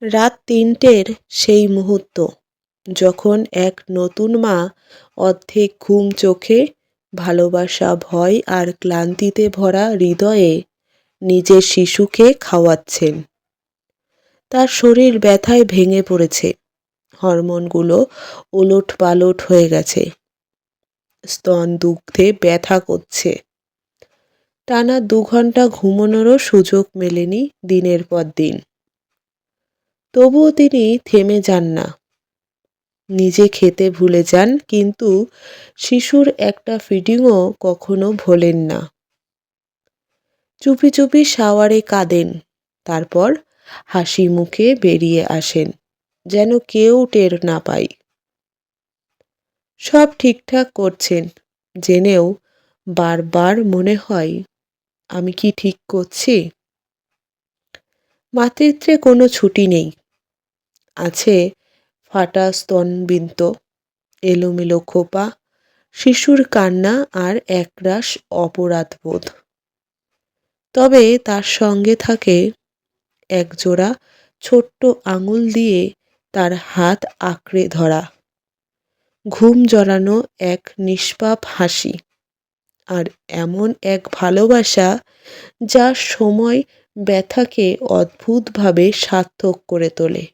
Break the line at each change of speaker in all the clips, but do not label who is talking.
রাত ৩টের সেই মুহূর্ত, যখন এক নতুন মা অর্ধেক ঘুম চোখে, ভালোবাসা, ভয় আর ক্লান্তিতে ভরা হৃদয়ে নিজের শিশুকে খাওয়াচ্ছেন। তার শরীর ব্যথায় ভেঙে পড়েছে, হরমোনগুলো ওলটপালট হয়ে গেছে, স্তন দুগ্ধে ব্যথা করছে। টানা ২ ঘন্টা ঘুমানোরও সুযোগ মেলেনি দিনের পর দিন। তবুও তিনি থেমে যান না। নিজে খেতে ভুলে যান, কিন্তু শিশুর একটা ফিডিংও কখনো ভোলেন না। চুপি চুপি শাওয়ারে কাঁদেন, তারপর হাসি মুখে বেরিয়ে আসেন, যেন কেউ টের না পায়। সব ঠিকঠাক করছেন জেনেও বারবার মনে হয়, আমি কি ঠিক করছি? মাতৃত্বে কোনো ছুটি নেই। আছে ফাটা স্তনবিন্ত, এলোমেলো খোপা, শিশুর কান্না আর একরাশ অপরাধবোধ। তবে তার সঙ্গে থাকে একজোড়া ছোট্ট আঙুল দিয়ে তার হাত আঁকড়ে ধরা, ঘুম জড়ানো এক নিষ্পাপ হাসি, আর এমন এক ভালোবাসা যা সময় ব্যথাকে অদ্ভুতভাবে সার্থক করে তোলে।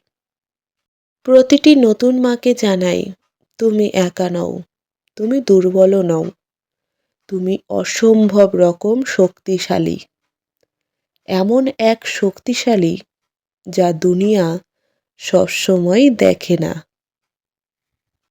প্রতিটি নতুন মাকে জানাই, তুমি একা নও, তুমি দুর্বলও নও, তুমি অসম্ভব রকম শক্তিশালী। এমন এক শক্তিশালী যা দুনিয়া সবসময় দেখে না।